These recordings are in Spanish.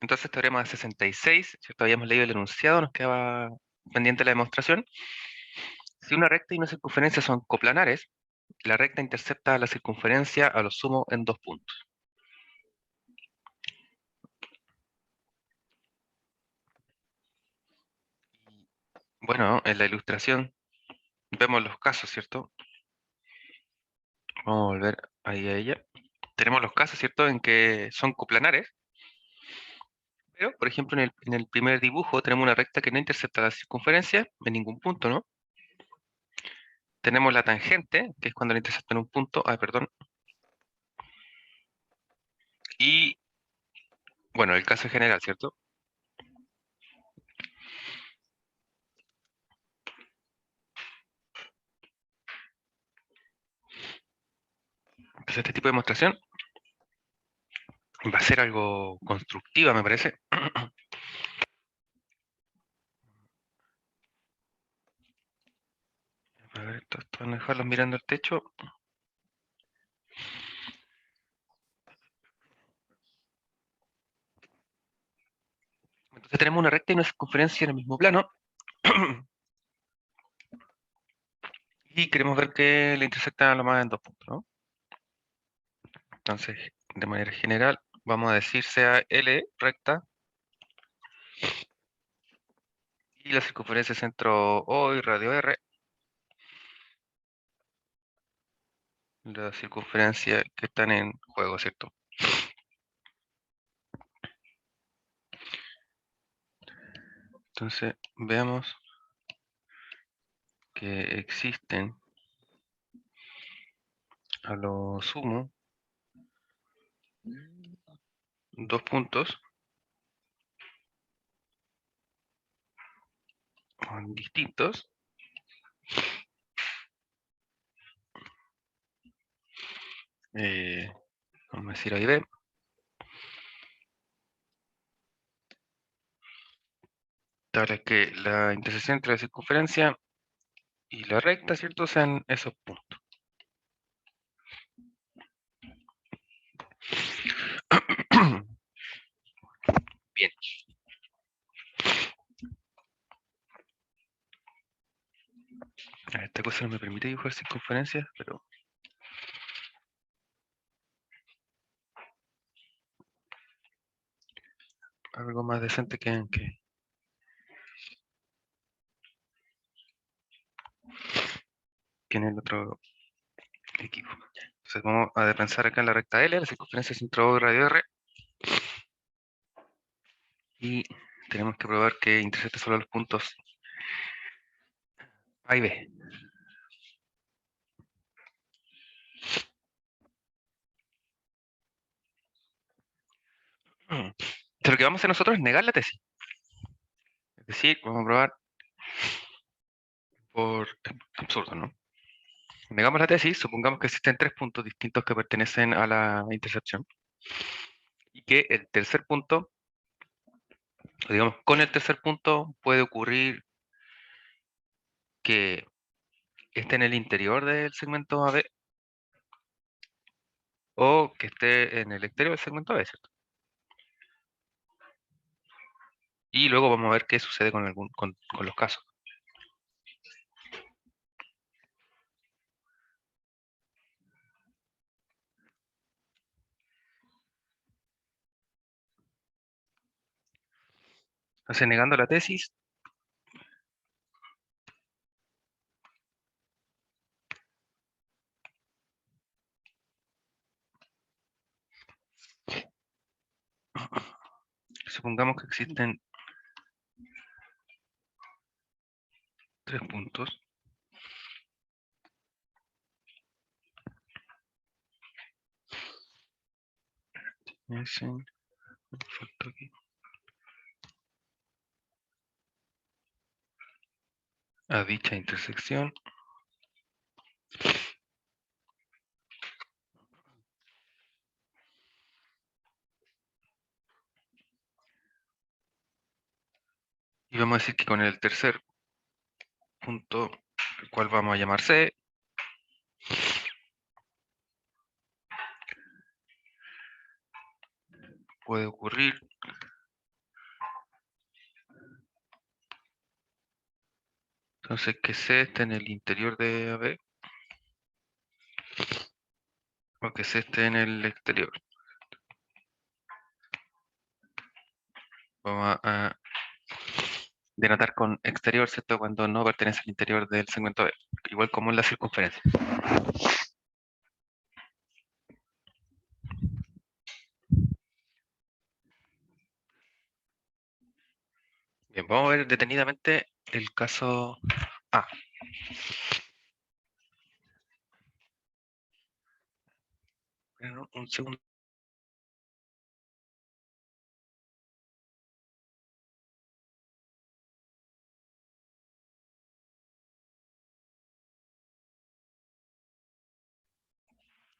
Entonces, teorema de 66, ¿cierto? Habíamos leído el enunciado, nos quedaba pendiente la demostración. Si una recta y una circunferencia son coplanares, la recta intercepta la circunferencia a lo sumo en 2 puntos. Bueno, en la ilustración vemos los casos, ¿cierto? Vamos a volver ahí a ella. Tenemos los casos, ¿cierto?, en que son coplanares, pero, por ejemplo, en el primer dibujo tenemos una recta que no intercepta la circunferencia en ningún punto, ¿no? Tenemos la tangente, que es cuando la intercepta en un punto, perdón. Y, bueno, el caso general, ¿cierto? Entonces, este tipo de demostración va a ser algo constructiva, me parece. A ver, esto van a dejarlos mirando el techo. Entonces tenemos una recta y una circunferencia en el mismo plano. Y queremos ver que le intersectan a lo más en 2 puntos, ¿no? Entonces, de manera general, vamos a decir sea L recta y la circunferencia centro O y radio R. La circunferencia que están en juego, ¿cierto? Entonces, veamos que existen a lo sumo 2 puntos distintos. Vamos a decir ahí B. Tal que la intersección entre la circunferencia y la recta, ¿cierto?, sean esos puntos. Bien. Esta cosa no me permite dibujar circunferencias, pero algo más decente que en el otro equipo. Entonces vamos a pensar acá en la recta L, la circunferencia centro O y radio R. Y tenemos que probar que intersecta solo los puntos A y B. Entonces lo que vamos a hacer nosotros es negar la tesis. Es decir, vamos a probar por absurdo, ¿no? Negamos la tesis, supongamos que existen 3 puntos distintos que pertenecen a la intersección. Y que el tercer punto, digamos, con el tercer punto puede ocurrir que esté en el interior del segmento AB o que esté en el exterior del segmento AB, ¿cierto? Y luego vamos a ver qué sucede con los casos. Entonces, negando la tesis, supongamos que existen 3 puntos. A dicha intersección. Y vamos a decir que con el tercer punto, el cual vamos a llamar C, puede ocurrir Entonces que C esté en el interior de AB o que C esté en el exterior. Vamos a denotar con exterior, ¿cierto? Cuando no pertenece al interior del segmento B. Igual como en la circunferencia. Bien, vamos a ver detenidamente el caso A. Un segundo.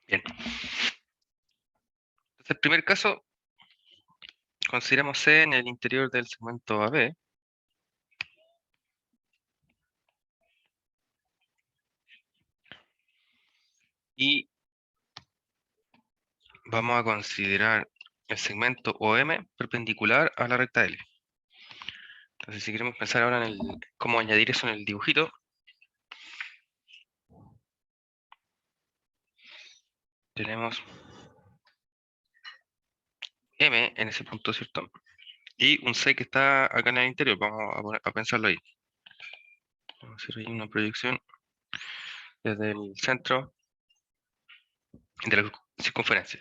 Bien. Entonces, el primer caso, consideramos C en el interior del segmento AB. Y vamos a considerar el segmento OM perpendicular a la recta L. Entonces, si queremos pensar ahora en cómo añadir eso en el dibujito, tenemos M en ese punto, ¿cierto? Y un C que está acá en el interior. Vamos a pensarlo ahí. Vamos a hacer ahí una proyección desde el centro de la circunferencia.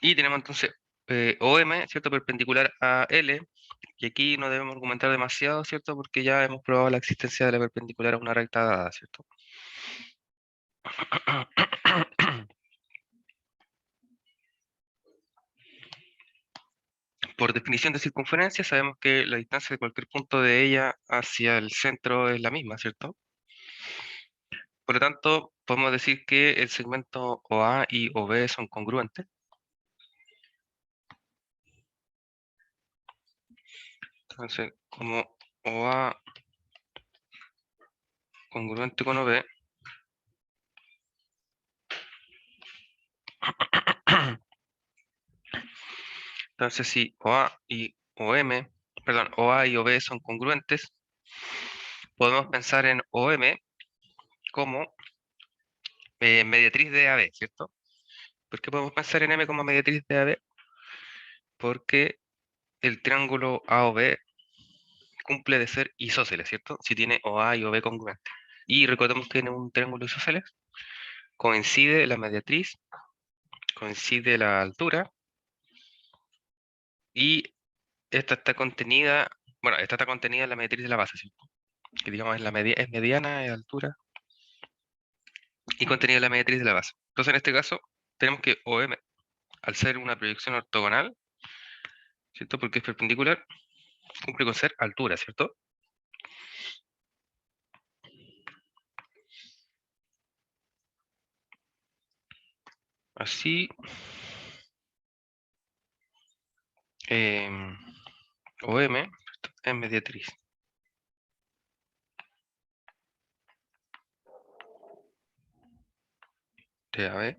Y tenemos entonces OM, ¿cierto? Perpendicular a L. Y aquí no debemos argumentar demasiado, ¿cierto? Porque ya hemos probado la existencia de la perpendicular a una recta dada, ¿cierto? Por definición de circunferencia, sabemos que la distancia de cualquier punto de ella hacia el centro es la misma, ¿cierto? Por lo tanto, podemos decir que el segmento OA y OB son congruentes. Entonces, como OA congruente con OB, entonces si OA y OM, perdón, OA y OB son congruentes, podemos pensar en OM como mediatriz de AB, ¿cierto? ¿Por qué podemos pensar en M como mediatriz de AB? Porque el triángulo AOB cumple de ser isósceles, ¿cierto? Si tiene OA y OB congruentes. Y recordemos que en un triángulo isósceles coincide la mediatriz, coincide la altura, y esta está contenida, bueno, esta está contenida en la mediatriz de la base, ¿cierto? Que digamos es mediana de altura y contenida en la mediatriz de la base. Entonces en este caso tenemos que OM, al ser una proyección ortogonal, ¿cierto? Porque es perpendicular, cumple con ser altura, ¿cierto? Así, OM es mediatriz de AB,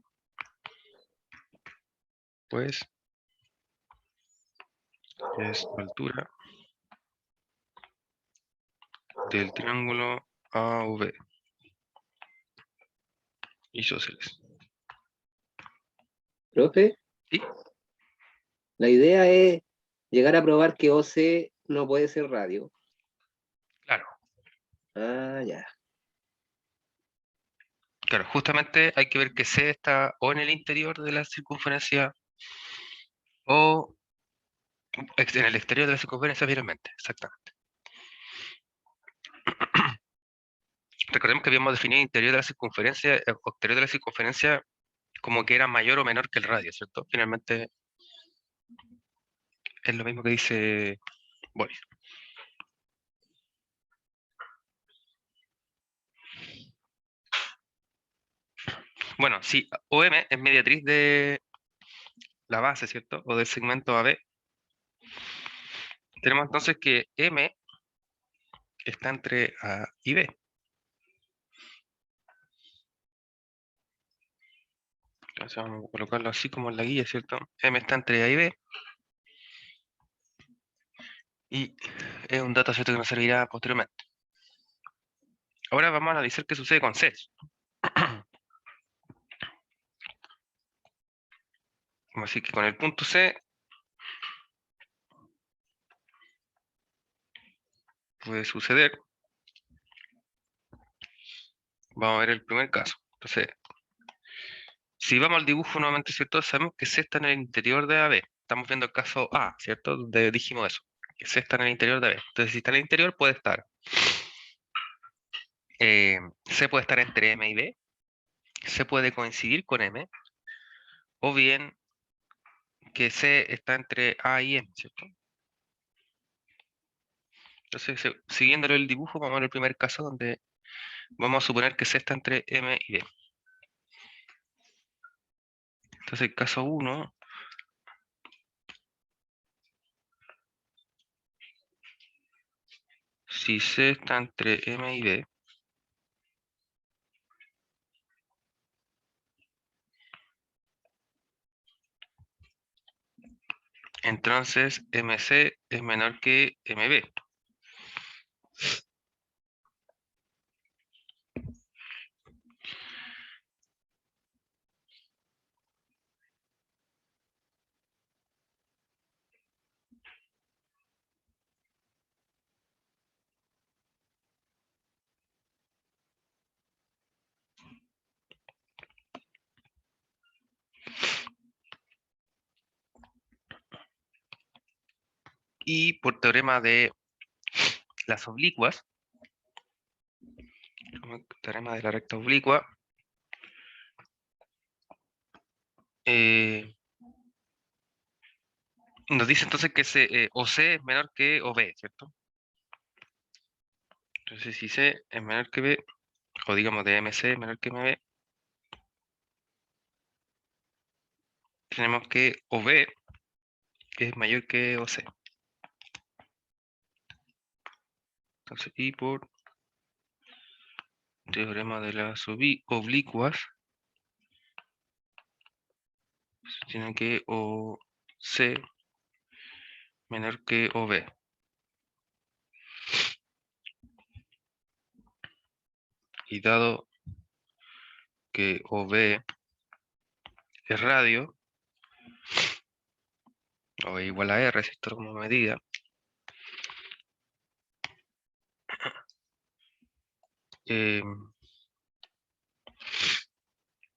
pues es altura del triángulo AOB, isósceles. Profe, ¿Sí? la idea es llegar a probar que OC no puede ser radio. Claro, Ah, ya. claro, justamente hay que ver que C está o en el interior de la circunferencia o en el exterior de la circunferencia finalmente, exactamente. Recordemos que habíamos definido interior de la circunferencia, o exterior de la circunferencia, como que era mayor o menor que el radio, ¿cierto? Finalmente es lo mismo que dice Boris. Bueno, si OM es mediatriz de la base, ¿cierto? O del segmento AB, tenemos entonces que M está entre A y B. Entonces vamos a colocarlo así como en la guía, ¿cierto? M está entre A y B. Y es un dato cierto que nos servirá posteriormente. Ahora vamos a analizar qué sucede con C. Así que con el punto C puede suceder. Vamos a ver el primer caso. Entonces, si vamos al dibujo nuevamente, ¿cierto? Sabemos que C está en el interior de AB. Estamos viendo el caso A, ¿cierto? Donde dijimos eso, que C está en el interior de AB. Entonces, si está en el interior, puede estar. C puede estar entre M y B. C puede coincidir con M. O bien que C está entre A y M, ¿cierto? Entonces, siguiendo el dibujo, vamos a ver el primer caso donde vamos a suponer que C está entre M y B. Entonces, el caso 1, si C está entre M y B, entonces MC es menor que MB. Y por teorema de las oblicuas, teorema de la recta oblicua, nos dice entonces que OC es menor que OB, ¿cierto? Entonces si C es menor que B, o digamos de MC es menor que MB, tenemos que OB es mayor que OC. Entonces, y por teorema de las oblicuas, se tiene que OC menor que OB. Y dado que OB es radio, o igual a R, si esto como medida,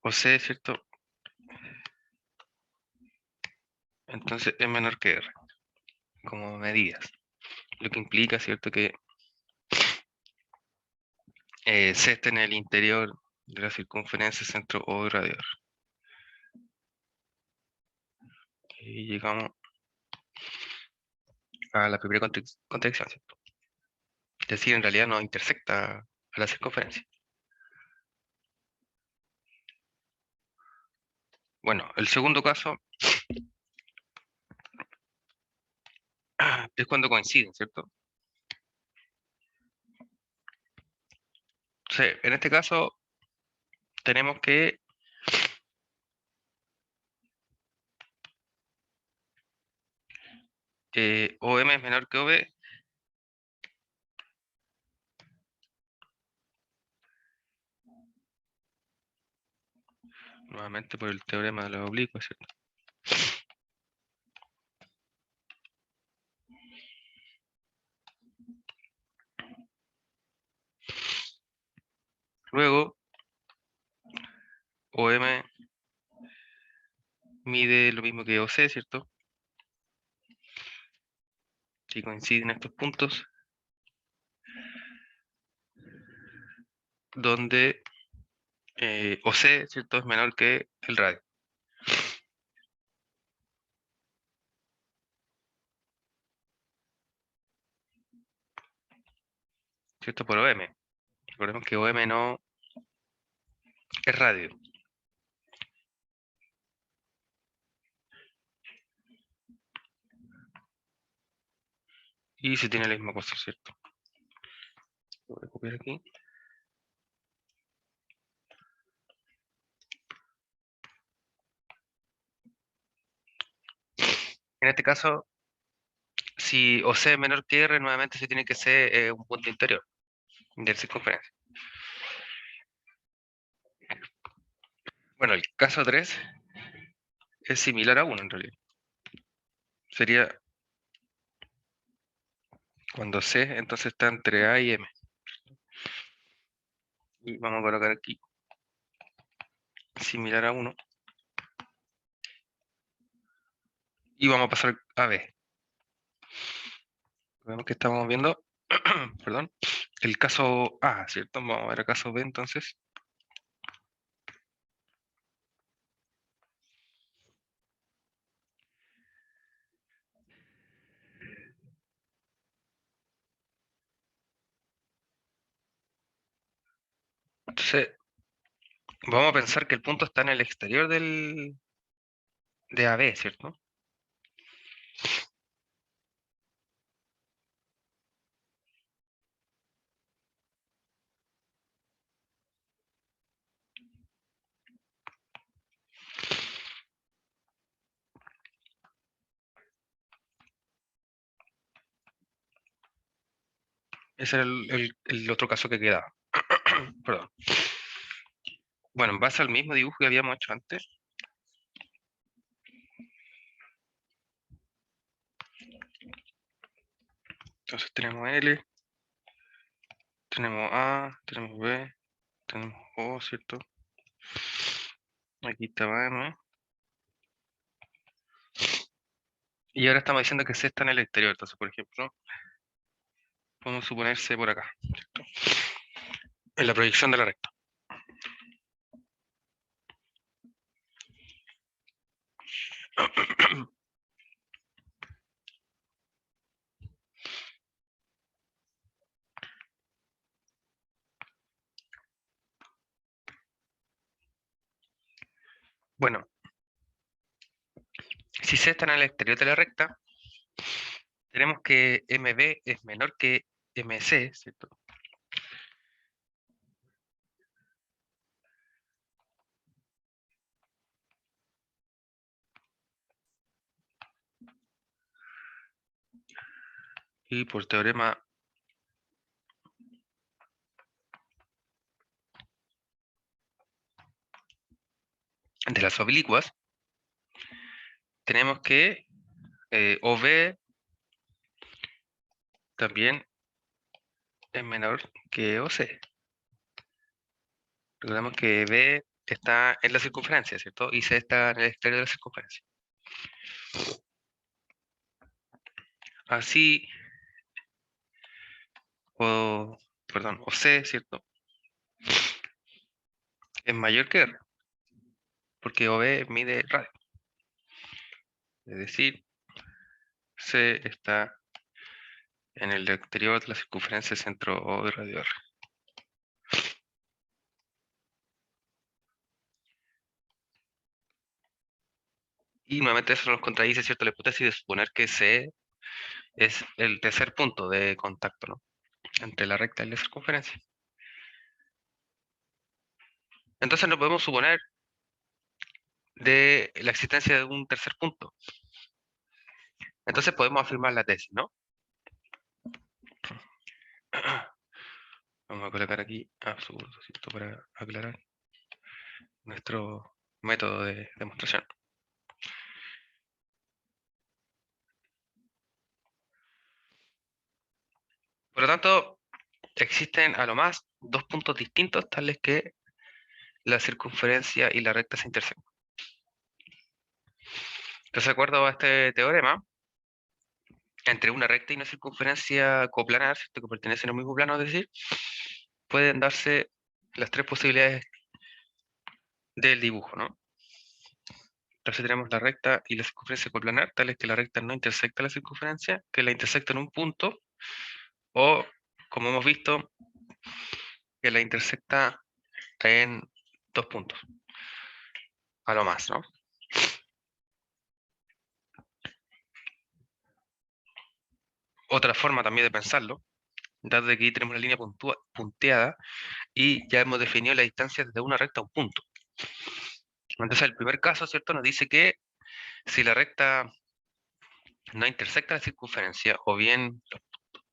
OC, ¿cierto? Entonces es menor que R, como medidas. Lo que implica, ¿cierto? Que C está en el interior de la circunferencia centro O y radiador. Y llegamos a la primera contradicción, ¿cierto? Es decir, en realidad no intersecta a la circunferencia. Bueno, el segundo caso es cuando coinciden, ¿cierto? Entonces, en este caso tenemos que OM es menor que OB, nuevamente por el teorema de los oblicuos, ¿cierto? Luego, OM mide lo mismo que OC, ¿cierto? Si coinciden estos puntos, donde OC, ¿cierto? Es menor que el radio. ¿Cierto? Por OM. Recordemos que OM no es radio. Y se tiene la misma cosa, ¿cierto? Lo voy a copiar aquí. En este caso, si OC es menor que R, nuevamente se tiene que ser un punto interior de circunferencia. Bueno, el caso 3 es similar a 1 en realidad. Sería cuando C entonces está entre A y M. Y vamos a colocar aquí similar a 1. Y vamos a pasar a B. Vemos que estamos viendo, perdón, el caso A, ¿cierto? Vamos a ver el caso B entonces. Entonces, vamos a pensar que el punto está en el exterior de AB, ¿cierto? Ese era el otro caso que quedaba. Perdón. Bueno, en base al mismo dibujo que habíamos hecho antes, entonces tenemos L, tenemos A, tenemos B, tenemos O, ¿cierto? Aquí estaba M. Y ahora estamos diciendo que C está en el exterior. Entonces, por ejemplo, podemos suponerse por acá, ¿cierto? En la proyección de la recta. Bueno, si C está en el exterior de la recta, tenemos que MB es menor que MC, ¿cierto? Y por teorema de las oblicuas, tenemos que OB también es menor que OC. Recordemos que B está en la circunferencia, ¿cierto? Y C está en el exterior de la circunferencia. Así, perdón, OC, ¿cierto? Es mayor que R, porque OB mide radio. Es decir, C está en el exterior de la circunferencia centro O y radio R. Y nuevamente eso nos contradice, ¿cierto?, la hipótesis de suponer que C es el tercer punto de contacto, ¿no?, entre la recta y la circunferencia. Entonces no podemos suponer de la existencia de un tercer punto. Entonces podemos afirmar la tesis, ¿no? Vamos a colocar aquí absurdo, ¿cierto?, para aclarar nuestro método de demostración. Por lo tanto, existen a lo más dos puntos distintos, tales que la circunferencia y la recta se intersecan. Entonces, de acuerdo a este teorema, entre una recta y una circunferencia coplanar, ¿cierto?, que pertenecen al mismo plano, es decir, pueden darse las tres posibilidades del dibujo, ¿no? Entonces tenemos la recta y la circunferencia coplanar, tales que la recta no intersecta la circunferencia, que la intersecta en un punto, o, como hemos visto, que la intersecta en dos puntos, a lo más, ¿no? Otra forma también de pensarlo, dado que aquí tenemos una línea punteada y ya hemos definido la distancia desde una recta a un punto. Entonces el primer caso, ¿cierto?, nos dice que si la recta no intersecta la circunferencia, o bien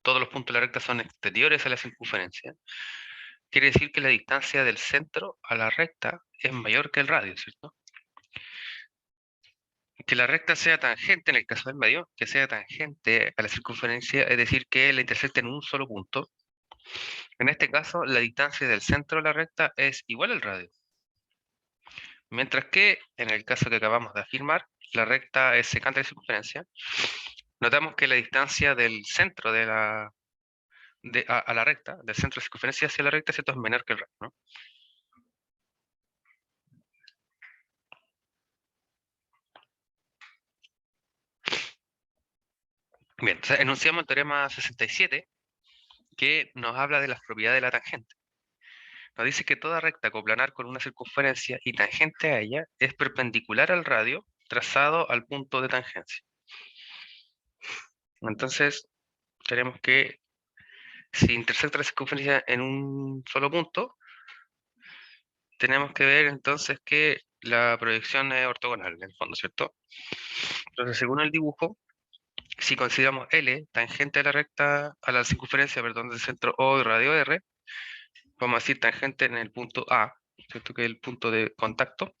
todos los puntos de la recta son exteriores a la circunferencia, quiere decir que la distancia del centro a la recta es mayor que el radio, ¿cierto? Que la recta sea tangente, en el caso del medio, que sea tangente a la circunferencia, es decir, que la intersecte en un solo punto. En este caso, la distancia del centro de la recta es igual al radio. Mientras que, en el caso que acabamos de afirmar, la recta es secante de la circunferencia, notamos que la distancia del centro de a la recta, del centro de circunferencia hacia la recta, ¿cierto?, es menor que el radio, ¿no? Bien, entonces enunciamos el teorema 67, que nos habla de las propiedades de la tangente. Nos dice que toda recta coplanar con una circunferencia y tangente a ella es perpendicular al radio trazado al punto de tangencia. Entonces, tenemos que si intersecta la circunferencia en un solo punto, tenemos que ver entonces que la proyección es ortogonal, en el fondo, ¿cierto? Entonces, según el dibujo, si consideramos L tangente a la recta, a la circunferencia, perdón, del centro O y radio R, vamos a decir tangente en el punto A, ¿cierto?, que es el punto de contacto.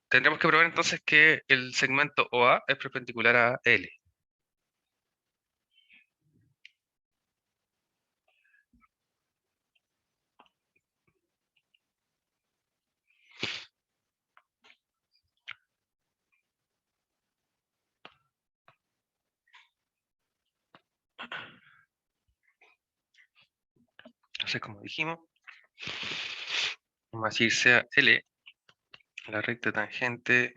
Tendremos que probar entonces que el segmento OA es perpendicular a L. Entonces, como dijimos, vamos a decir sea L la recta tangente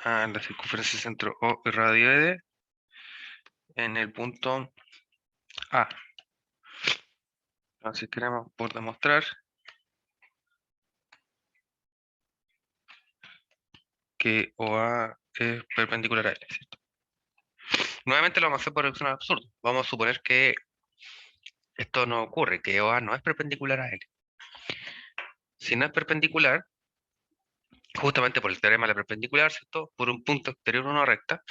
a la circunferencia del centro O y radio ED en el punto A. Entonces queremos por demostrar que OA es perpendicular a L, ¿cierto? Nuevamente lo vamos a hacer por reducción al absurdo. Vamos a suponer que esto no ocurre, que OA no es perpendicular a L. Si no es perpendicular, justamente por el teorema de la perpendicular, ¿cierto?, por un punto exterior a una recta,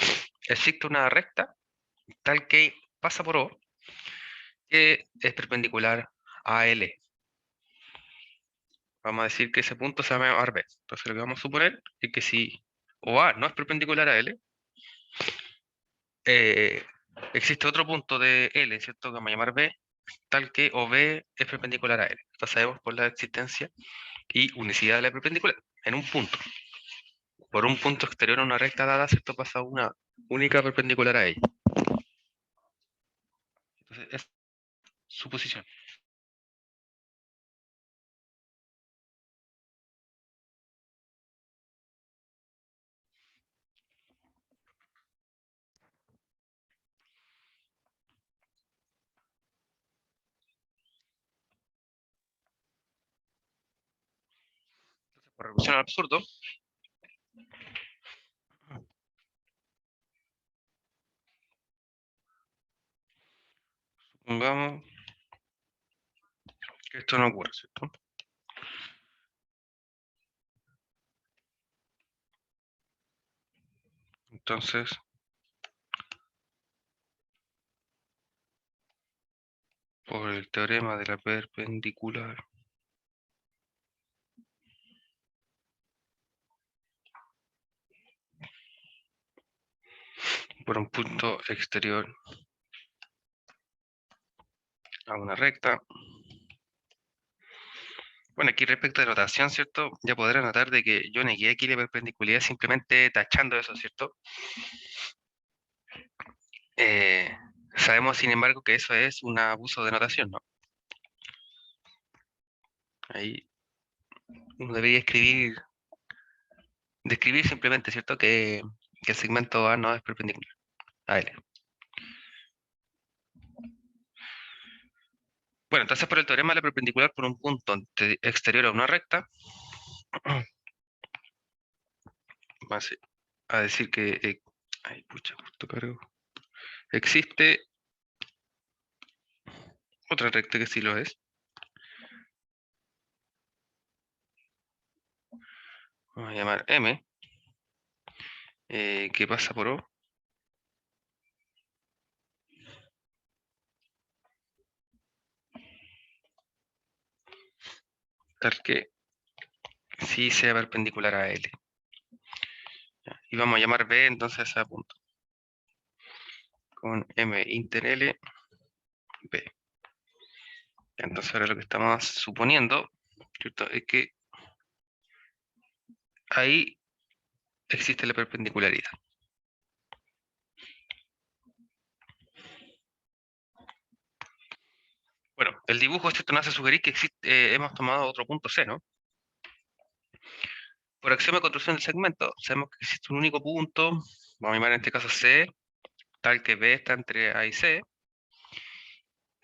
existe una recta tal que pasa por O, que es perpendicular a L. Vamos a decir que ese punto se llama B. Entonces lo que vamos a suponer es que si OA no es perpendicular a L, existe otro punto de L, ¿cierto?, que vamos a llamar B, tal que OB es perpendicular a L. Esto sabemos por la existencia y unicidad de la perpendicular, en un punto. Por un punto exterior a una recta dada, ¿cierto?, pasa una única perpendicular a ella. Entonces, es su posición. Entonces, por reducción al absurdo, supongamos que esto no ocurre, ¿cierto? Entonces, por el teorema de la perpendicular por un punto exterior a una recta. Bueno, aquí respecto de notación, ¿cierto? Ya podrán notar de que yo negué aquí la perpendicularidad simplemente tachando eso, ¿cierto? Sabemos, sin embargo, que eso es un abuso de notación, ¿no? Ahí uno debería describir simplemente, ¿cierto?, que el segmento A no es perpendicular a L. Bueno, entonces por el teorema de la perpendicular por un punto exterior a una recta, vamos a decir que ay, pucha, justo cargo. Existe otra recta que sí lo es. Vamos a llamar M. que pasa por O. Tal que sí sea perpendicular a L. Y vamos a llamar B entonces a ese punto. Con M inter L, B. Entonces ahora lo que estamos suponiendo, ¿cierto?, es que ahí existe la perpendicularidad. Bueno, el dibujo, ¿cierto?, nos hace sugerir que hemos tomado otro punto C, ¿no? Por axioma de construcción del segmento, sabemos que existe un único punto, vamos a llamar en este caso C, tal que B está entre A y C,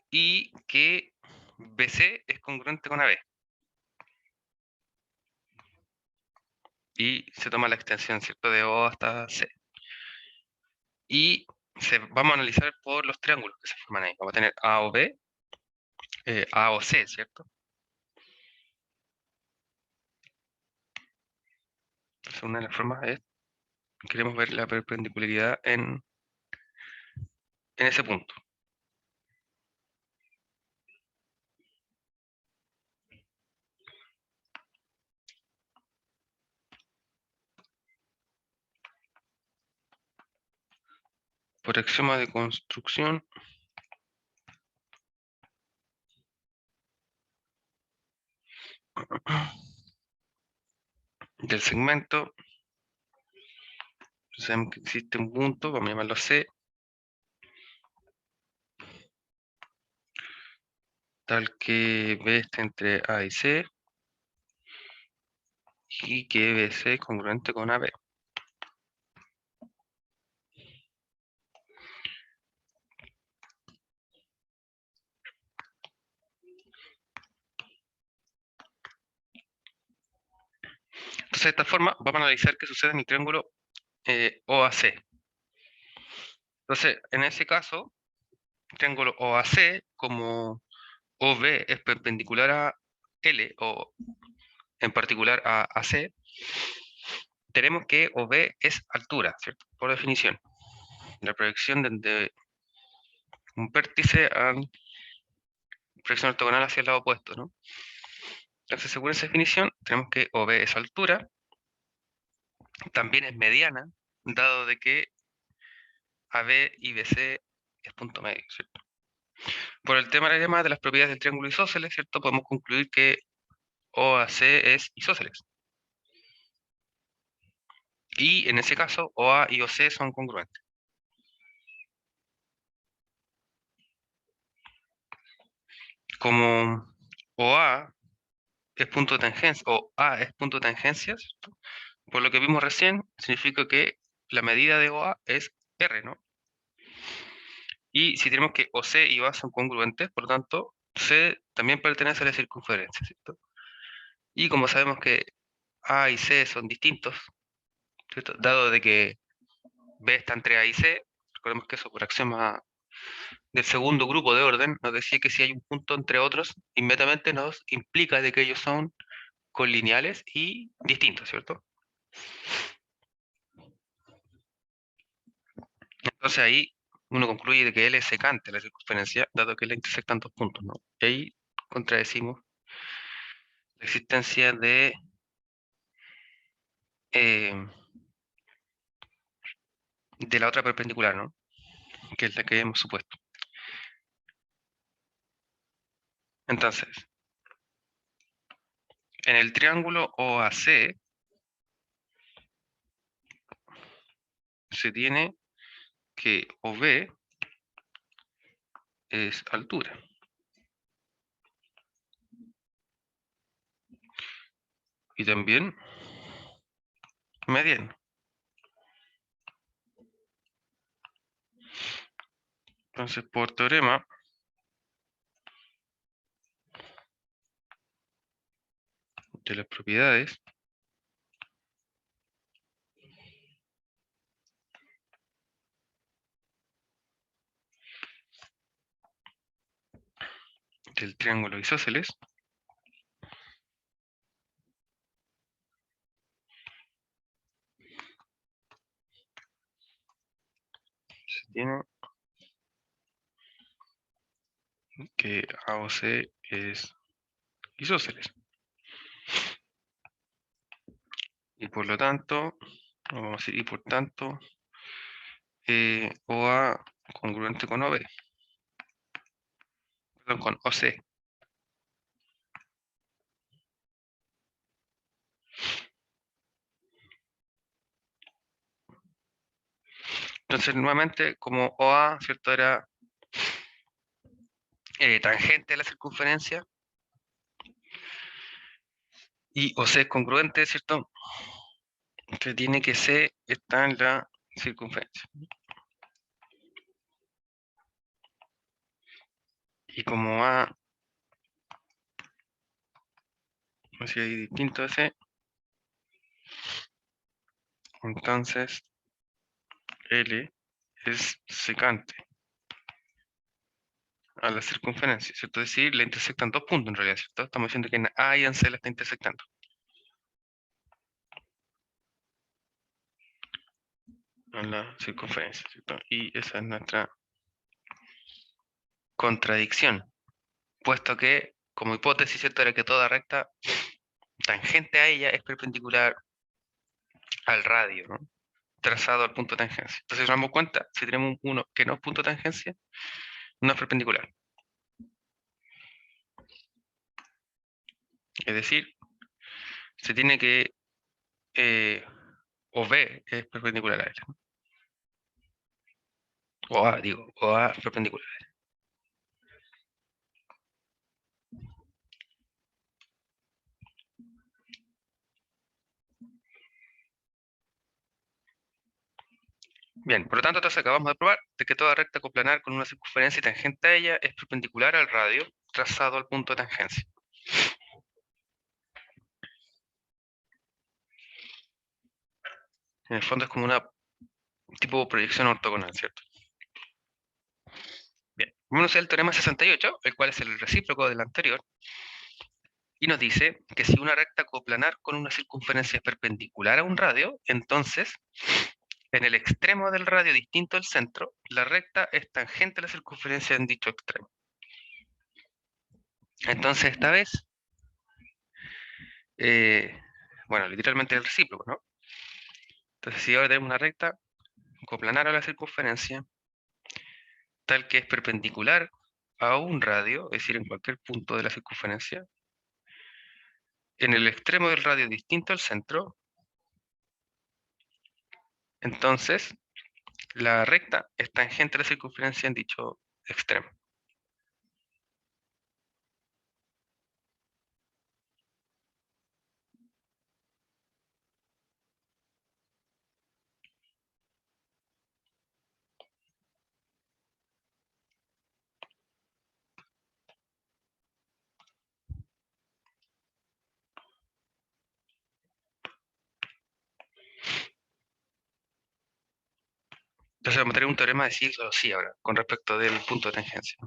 y que BC es congruente con AB. Y se toma la extensión, ¿cierto?, de O hasta C. Y vamos a analizar por los triángulos que se forman ahí. Vamos a tener A o B, A o C, ¿cierto? Entonces una de las formas es, queremos ver la perpendicularidad en ese punto. Por axioma de construcción del segmento, sabemos que existe un punto, vamos a llamarlo C, tal que B esté entre A y C, y que BC es congruente con AB. Entonces de esta forma vamos a analizar qué sucede en el triángulo OAC. Entonces, en ese caso, triángulo OAC, como OB es perpendicular a L, o en particular a AC, tenemos que OB es altura, ¿cierto?, por definición. La proyección de un vértice a proyección ortogonal hacia el lado opuesto, ¿no? Entonces, según esa definición, tenemos que OB es altura, también es mediana, dado de que AB y BC es punto medio, ¿cierto? Por el tema de las propiedades del triángulo isósceles, ¿cierto?, podemos concluir que OAC es isósceles. Y en ese caso, OA y OC son congruentes. Como OA es punto de tangencia, o A es punto de tangencia, ¿cierto?, por lo que vimos recién, significa que la medida de OA es R, ¿no? Y si tenemos que OC y OA son congruentes, por lo tanto, C también pertenece a la circunferencia, ¿cierto? Y como sabemos que A y C son distintos, ¿cierto?, dado de que B está entre A y C, recordemos que eso por axioma del segundo grupo de orden nos decía que si hay un punto entre otros, inmediatamente nos implica de que ellos son colineales y distintos, ¿cierto? Entonces ahí uno concluye de que L es secante la circunferencia, dado que le intersectan dos puntos, ¿no? Y ahí contradecimos la existencia eh, de la otra perpendicular, ¿no?, que es la que hemos supuesto. Entonces, en el triángulo OAC se tiene que OB es altura. Y también mediano. Entonces, por teorema, de las propiedades, del triángulo isósceles, que AOC es isósceles. Y por lo tanto, y por tanto, OA congruente con OB, perdón, con OC. Entonces, nuevamente, como OA, ¿cierto? Era tangente a la circunferencia y OC es congruente, ¿cierto? Entonces tiene que C está en la circunferencia. Y como A es distinto de C, entonces L es secante a la circunferencia, ¿cierto? Es decir, le intersectan dos puntos en realidad, ¿cierto? Estamos diciendo que en A y en C la está intersectando. A la circunferencia, ¿cierto? Y esa es nuestra contradicción, puesto que, como hipótesis, ¿cierto? Era que toda recta tangente a ella es perpendicular al radio, ¿no? Trazado al punto de tangencia. Entonces, nos damos cuenta, si tenemos uno que no es punto de tangencia, no es perpendicular. Es decir, se tiene que, o B es perpendicular a él. O A, digo, o A perpendicular a él. Bien, por lo tanto, entonces acabamos de probar de que toda recta coplanar con una circunferencia tangente a ella es perpendicular al radio trazado al punto de tangencia. En el fondo es como una tipo proyección ortogonal, ¿cierto? Bien, vamos al teorema 68, el cual es el recíproco del anterior, y nos dice que si una recta coplanar con una circunferencia es perpendicular a un radio, entonces en el extremo del radio distinto al centro, la recta es tangente a la circunferencia en dicho extremo. Entonces esta vez, bueno, literalmente el recíproco, ¿no? Entonces si ahora tenemos una recta coplanar a la circunferencia, tal que es perpendicular a un radio, es decir, en cualquier punto de la circunferencia, en el extremo del radio distinto al centro, entonces la recta es tangente a la circunferencia en dicho extremo. Entonces vamos a tener un teorema de sí o sí ahora, con respecto del punto de tangencia.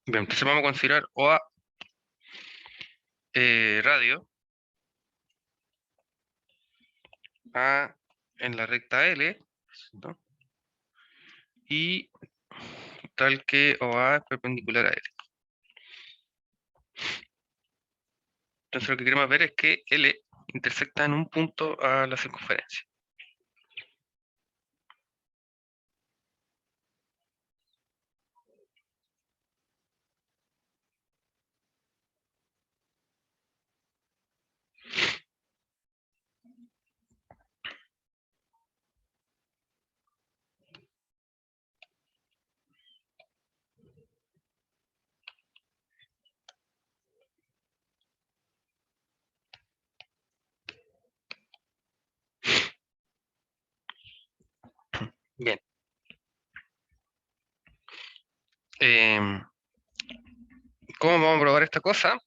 Bien, entonces vamos a considerar OA radio A en la recta L, ¿no? Y tal que OA es perpendicular a L. Entonces lo que queremos ver es que L intersecta en un punto a la circunferencia. Bien. ¿Cómo vamos a probar esta cosa?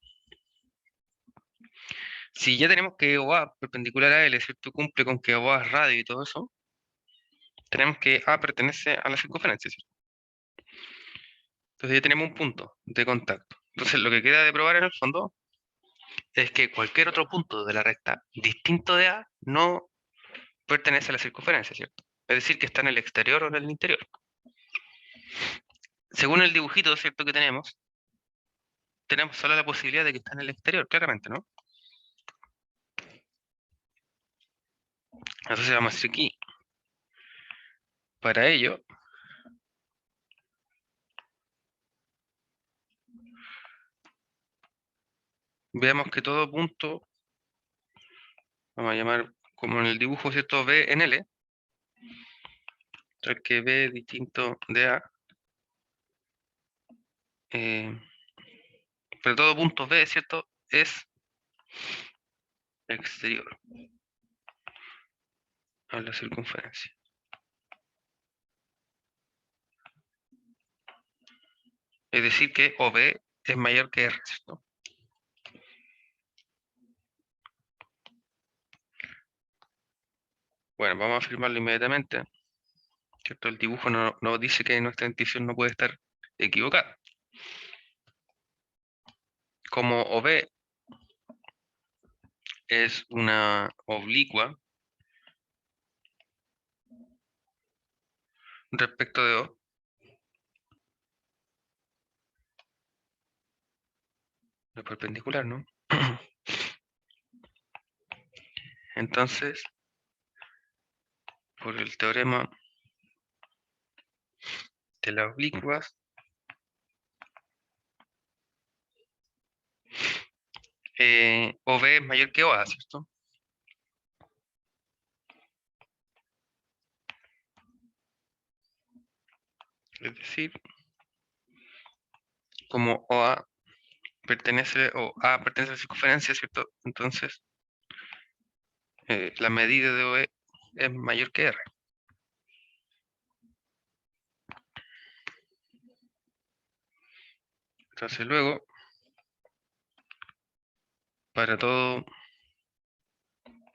Si ya tenemos que OA perpendicular a L, ¿cierto? Cumple con que OA es radio y todo eso, tenemos que A pertenece a la circunferencia, ¿cierto? Entonces ya tenemos un punto de contacto. Entonces lo que queda de probar en el fondo es que cualquier otro punto de la recta distinto de A no pertenece a la circunferencia, ¿cierto? Es decir, que está en el exterior o en el interior. Según el dibujito, ¿cierto? Que tenemos solo la posibilidad de que está en el exterior, claramente, ¿no? Entonces vamos a decir aquí, para ello, veamos que todo punto, vamos a llamar como en el dibujo, ¿cierto? B en L, entonces que B distinto de A, pero todo punto B, ¿cierto? Es exterior a la circunferencia. Es decir, que OB es mayor que R, ¿cierto? Bueno, vamos a afirmarlo inmediatamente, ¿cierto? El dibujo nos dice que nuestra intuición no puede estar equivocada. Como OB es una oblicua respecto de O, es perpendicular, ¿no? Entonces, por el teorema de las oblicuas, OB es mayor que OA, ¿cierto? Es decir, como OA pertenece, o A pertenece a la circunferencia, ¿cierto? Entonces, la medida de OE es mayor que R. Entonces luego, para todo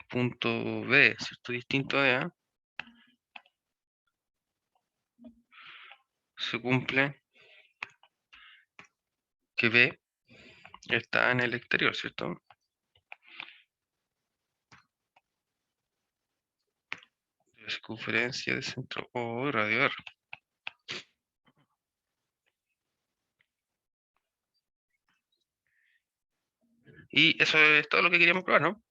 punto B, ¿cierto? Distinto de A, se cumple que B está en el exterior, ¿cierto? De la circunferencia de centro O y radio R. Y eso es todo lo que queríamos probar, ¿no?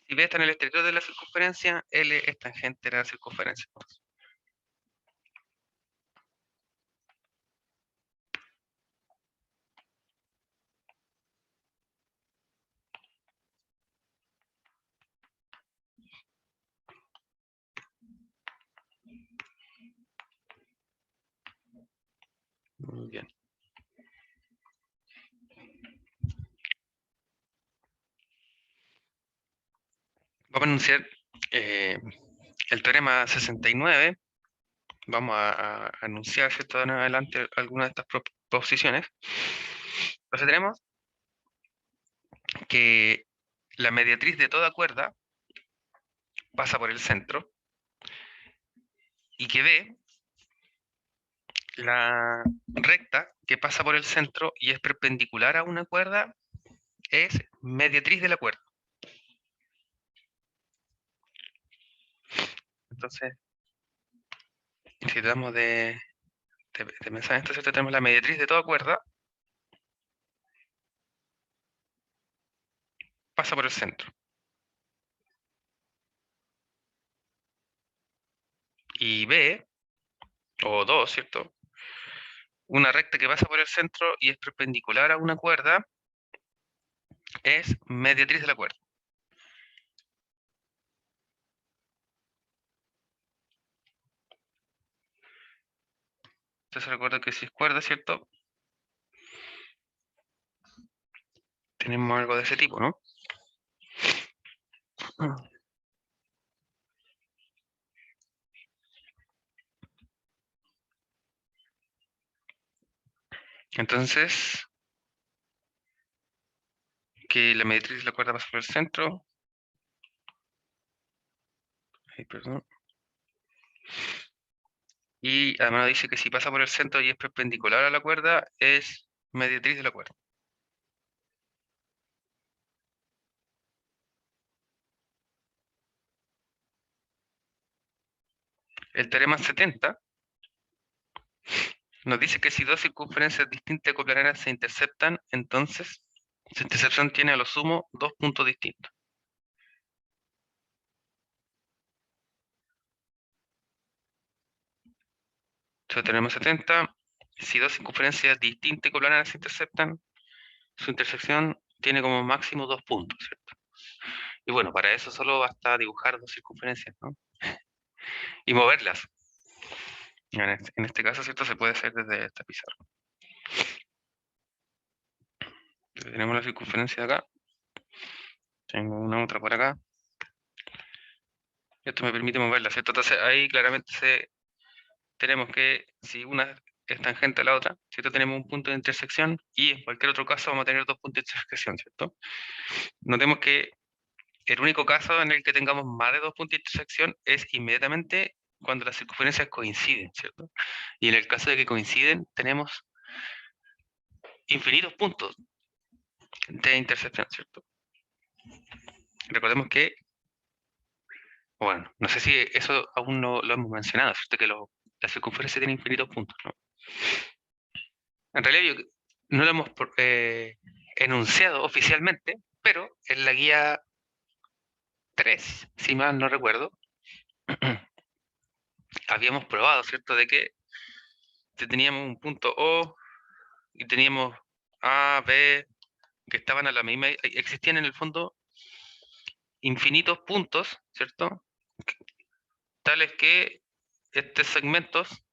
Si B está en el exterior de la circunferencia, L es tangente a la circunferencia. Muy bien. Vamos a anunciar el teorema 69. Vamos a anunciar, ¿cierto? En adelante algunas de estas proposiciones. Entonces tenemos que la mediatriz de toda cuerda pasa por el centro y que B, la recta que pasa por el centro y es perpendicular a una cuerda, es mediatriz de la cuerda. Entonces, si tratamos de pensar en esto, ¿cierto? Tenemos la mediatriz de toda cuerda, pasa por el centro. Y B, o 2, ¿cierto? Una recta que pasa por el centro y es perpendicular a una cuerda, es mediatriz de la cuerda. Entonces recuerda que si es cuerda, ¿cierto? Tenemos algo de ese tipo, ¿no? Entonces, que la mediatriz de la cuerda pasa por el centro. Ay, perdón. Y además nos dice que si pasa por el centro y es perpendicular a la cuerda, es mediatriz de la cuerda. el teorema 70 nos dice que si dos circunferencias distintas coplanarias se interceptan, entonces su intercepción tiene a lo sumo dos puntos distintos. Entonces teorema 70, si dos circunferencias distintas coplanarias se interceptan, su intersección tiene como máximo dos puntos, ¿cierto? Y bueno, para eso solo basta dibujar dos circunferencias, ¿no? Y moverlas. En este caso, ¿cierto? Se puede hacer desde esta pizarra. Entonces, tenemos la circunferencia de acá. Tengo una otra por acá. Esto me permite moverla, ¿cierto? Entonces ahí claramente tenemos que, si una es tangente a la otra, ¿cierto? Tenemos un punto de intersección y en cualquier otro caso vamos a tener dos puntos de intersección, ¿cierto? Notemos que el único caso en el que tengamos más de dos puntos de intersección es inmediatamente cuando las circunferencias coinciden, ¿cierto? Y en el caso de que coinciden, tenemos infinitos puntos de intersección, ¿cierto? Recordemos que, bueno, no sé si eso aún no lo hemos mencionado, ¿cierto? Que la circunferencia tiene infinitos puntos, ¿no? En realidad no lo hemos enunciado oficialmente, pero en la guía 3, si mal no recuerdo, habíamos probado, ¿cierto? De que teníamos un punto O y teníamos A, B, que estaban a la misma, existían en el fondo infinitos puntos, ¿cierto? Tales que estos segmentos,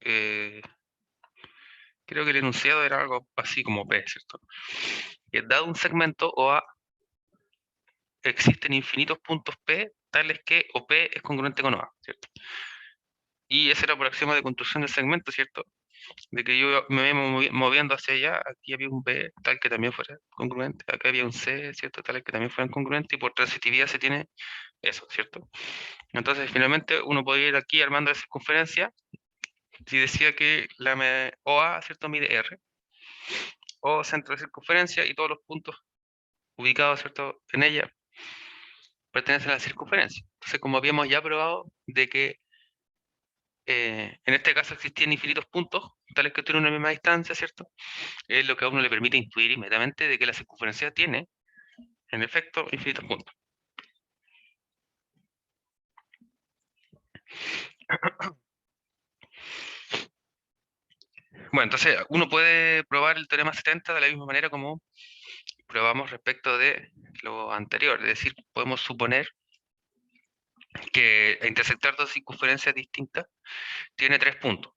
creo que el enunciado era algo así como P, ¿cierto? Que dado un segmento OA, existen infinitos puntos P, tales que OP es congruente con OA, ¿cierto? Y ese era por axioma de construcción del segmento, ¿cierto? De que yo me voy moviendo hacia allá, aquí había un B tal que también fuera congruente, acá había un C, ¿cierto? Tal que también fueran congruentes, y por transitividad se tiene eso, ¿cierto? Entonces, finalmente, uno podría ir aquí armando la circunferencia, si decía que la OA, ¿cierto? Mide R, o centro de circunferencia, y todos los puntos ubicados, ¿cierto? En ella pertenecen a la circunferencia. Entonces, como habíamos ya probado de que en este caso existían infinitos puntos, tales que tienen una misma distancia, ¿cierto? Es lo que a uno le permite intuir inmediatamente de que la circunferencia tiene, en efecto, infinitos puntos. Bueno, entonces uno puede probar el teorema 70 de la misma manera como probamos respecto de lo anterior, es decir, podemos suponer que intersectar dos circunferencias distintas tiene tres puntos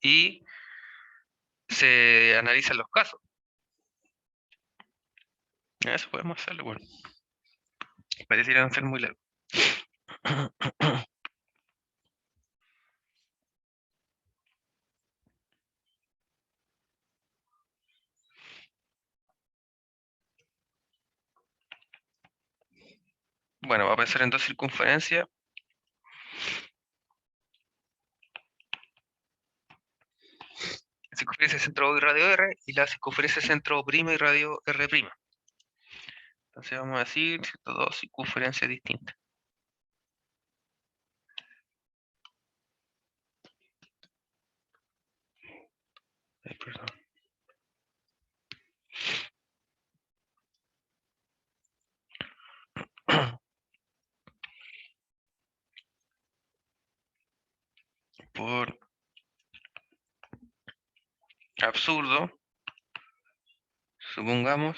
y se analizan los casos. Eso podemos hacerlo, bueno. Pareciera ser muy largo. Bueno, va a pensar en dos circunferencias. La circunferencia centro O y radio R y la circunferencia centro O' y radio R'. Entonces vamos a decir, ¿cierto? Dos circunferencias distintas. Perdón. Por absurdo, supongamos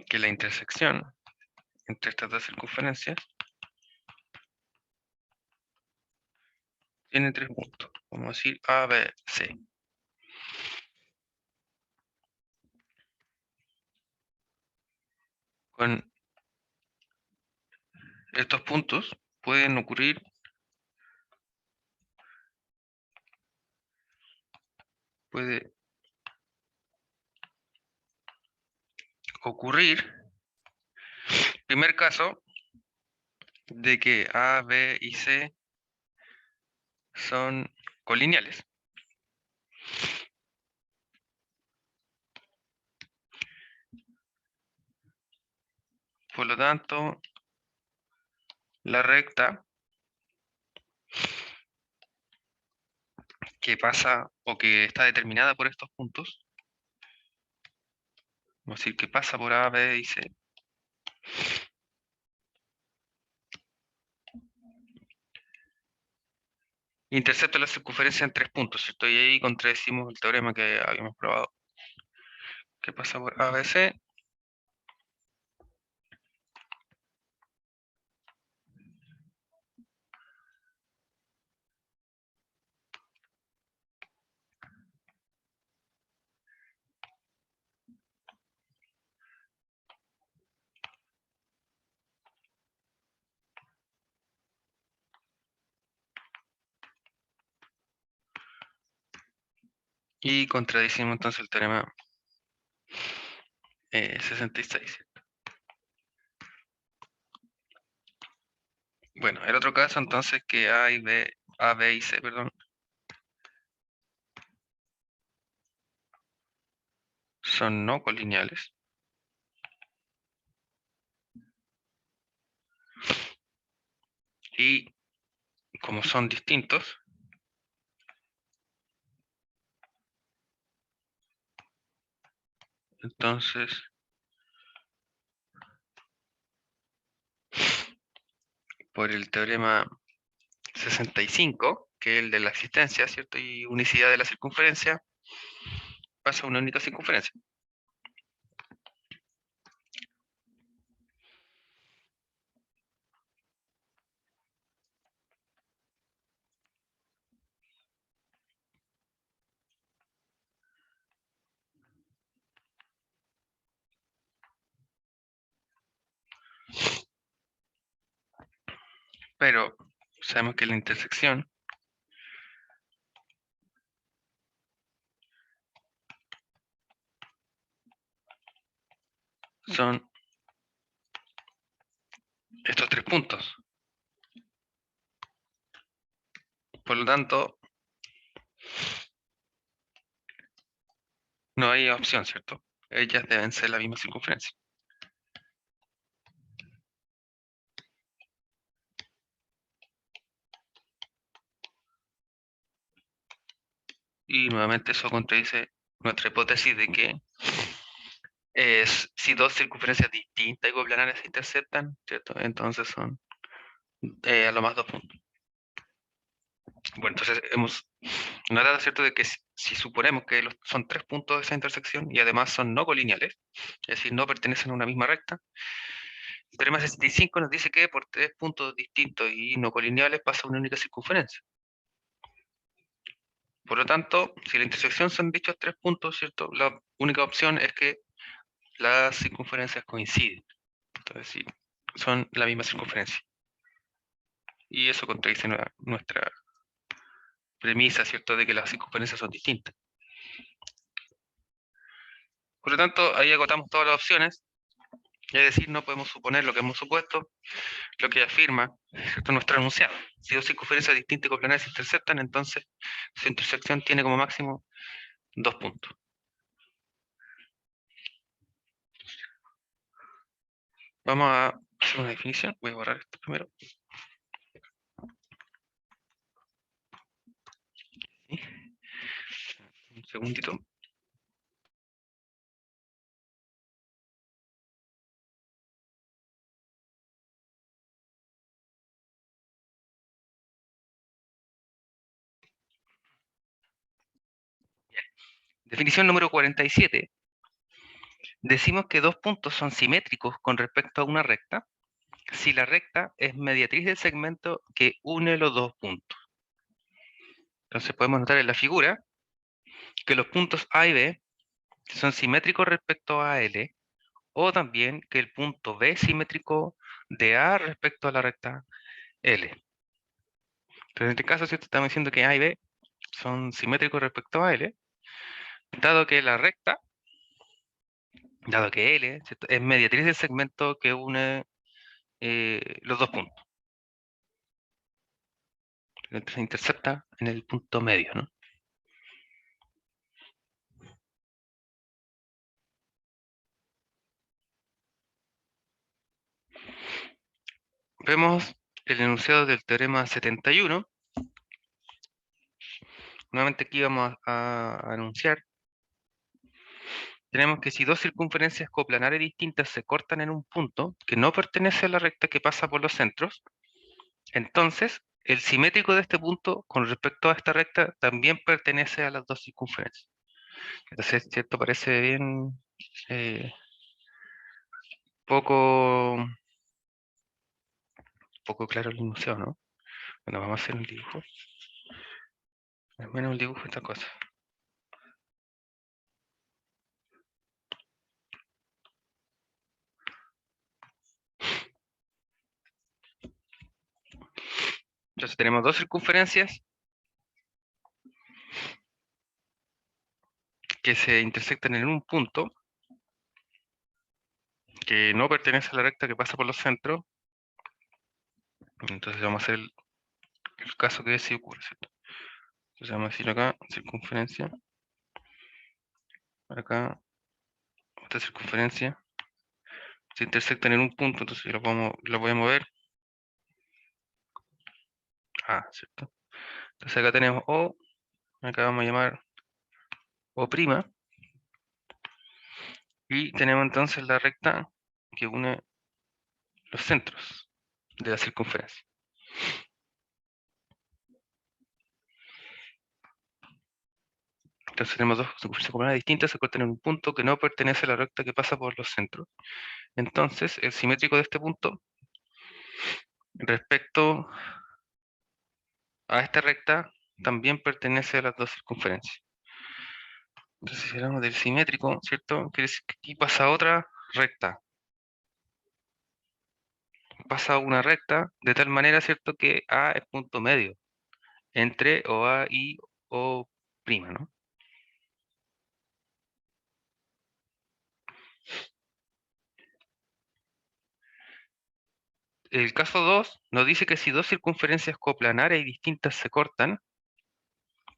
que la intersección entre estas dos circunferencias tiene tres puntos. Vamos a decir A, B, C. Con estos puntos pueden ocurrir primer caso, de que A, B y C son colineales. Por lo tanto, la recta que pasa o que está determinada por estos puntos, vamos a decir que pasa por A, B y C, intercepta la circunferencia en 3 puntos, ¿cierto? Y ahí contradecimos el teorema que habíamos probado, que pasa por A, B, C. Y contradecimos entonces el teorema 66. Bueno, el otro caso entonces que A, B y C, perdón, son no colineales. Y como son distintos, entonces por el teorema 65, que es el de la existencia, ¿cierto? Y unicidad de la circunferencia, pasa una única circunferencia. Pero sabemos que la intersección son estos 3 puntos. Por lo tanto, no hay opción, ¿cierto? Ellas deben ser la misma circunferencia. Y nuevamente eso contradice nuestra hipótesis de que si dos circunferencias distintas y coplanares se interceptan, ¿cierto? Entonces son a lo más 2 puntos. Bueno, entonces hemos notado, ¿cierto?, de que si suponemos que son 3 puntos de esa intersección y además son no colineales, es decir, no pertenecen a una misma recta, el teorema 65 nos dice que por 3 puntos distintos y no colineales pasa una única circunferencia. Por lo tanto, si la intersección son dichos 3 puntos, ¿cierto?, la única opción es que las circunferencias coinciden. Entonces, sí, son la misma circunferencia. Y eso contradice nuestra premisa, ¿cierto?, de que las circunferencias son distintas. Por lo tanto, ahí agotamos todas las opciones. Es decir, no podemos suponer lo que hemos supuesto, lo que afirma, ¿cierto?, nuestro enunciado. Si dos circunferencias distintas y coplanares se interceptan, entonces su intersección tiene como máximo 2 puntos. Vamos a hacer una definición. Voy a borrar esto primero. ¿Sí? Un segundito. Definición número 47. Decimos que dos puntos son simétricos con respecto a una recta si la recta es mediatriz del segmento que une los dos puntos. Entonces podemos notar en la figura que los puntos A y B son simétricos respecto a L, o también que el punto B es simétrico de A respecto a la recta L. Entonces en este caso, ¿cierto?, estamos diciendo que A y B son simétricos respecto a L, dado que la recta, dado que L, ¿cierto?, es mediatriz del segmento que une los dos puntos. Entonces se intercepta en el punto medio, ¿no? Vemos el enunciado del teorema 71. Nuevamente aquí vamos a enunciar. Tenemos que si dos circunferencias coplanares distintas se cortan en un punto que no pertenece a la recta que pasa por los centros, entonces el simétrico de este punto con respecto a esta recta también pertenece a las dos circunferencias. Entonces, ¿cierto? Parece bien poco, poco claro el enunciado, ¿no? Bueno, vamos a hacer un dibujo. Al menos un dibujo de esta cosa. Entonces tenemos dos circunferencias que se intersectan en un punto que no pertenece a la recta que pasa por los centros. Entonces vamos a hacer el caso que sí ocurre, ¿cierto? Entonces vamos a decir acá, circunferencia. Acá, esta circunferencia. Se intersectan en un punto, entonces yo lo voy a mover. Ah, ¿cierto? Entonces acá tenemos O, acá vamos a llamar O', y tenemos entonces la recta que une los centros de la circunferencia. Entonces tenemos dos circunferencias comunes distintas, se cortan en un punto que no pertenece a la recta que pasa por los centros. Entonces, el simétrico de este punto respecto a esta recta también pertenece a las dos circunferencias. Entonces, si hablamos del simétrico, ¿cierto? Quiere decir que aquí pasa otra recta. Pasa una recta de tal manera, ¿cierto? Que A es punto medio entre OA y O', ¿no? El caso 2 nos dice que si dos circunferencias coplanares y distintas se cortan,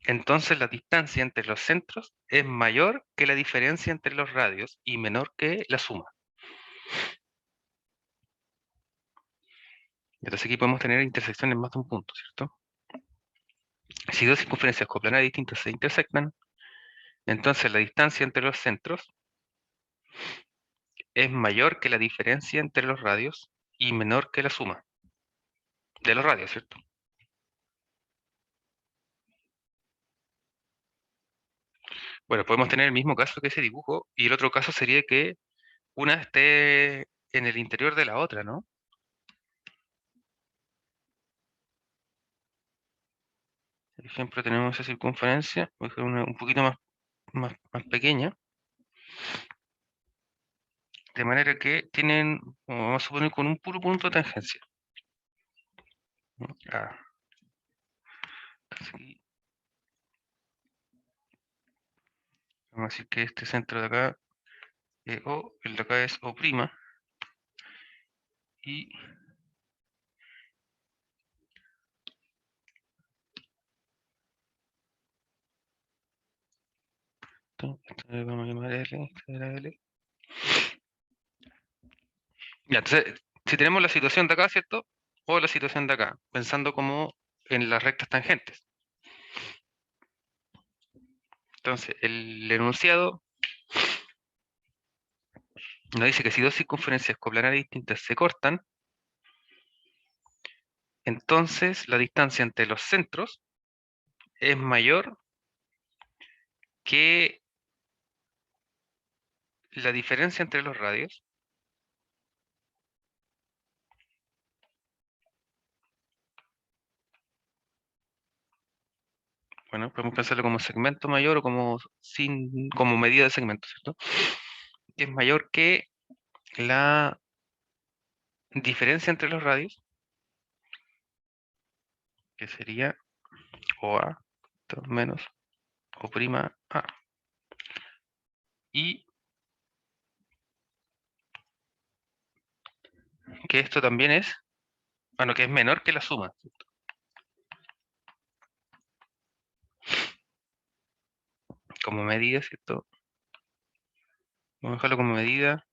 entonces la distancia entre los centros es mayor que la diferencia entre los radios y menor que la suma. Entonces aquí podemos tener intersecciones en más de un punto, ¿cierto? Si dos circunferencias coplanares distintas se intersectan, entonces la distancia entre los centros es mayor que la diferencia entre los radios y menor que la suma de los radios, ¿cierto? Bueno, podemos tener el mismo caso que ese dibujo, y el otro caso sería que una esté en el interior de la otra, ¿no? Por ejemplo, tenemos esa circunferencia, voy a hacer una un poquito más pequeña, de manera que tienen, vamos a suponer, con un puro punto de tangencia. ¿No? Ah, entonces aquí, vamos a decir que este centro de acá es O, el de acá es O', y esto vamos a llamar L, esta era L. Ya, entonces, si tenemos la situación de acá, ¿cierto? O la situación de acá, pensando como en las rectas tangentes. Entonces, el enunciado nos dice que si dos circunferencias coplanares distintas se cortan, entonces la distancia entre los centros es mayor que la diferencia entre los radios. Bueno, podemos pensarlo como segmento mayor o como medida de segmento, ¿cierto? Que es mayor que la diferencia entre los radios, que sería OA menos O', A. Y que esto también es, bueno, que es menor que la suma, ¿cierto? Como medida, ¿cierto? Vamos a dejarlo como medida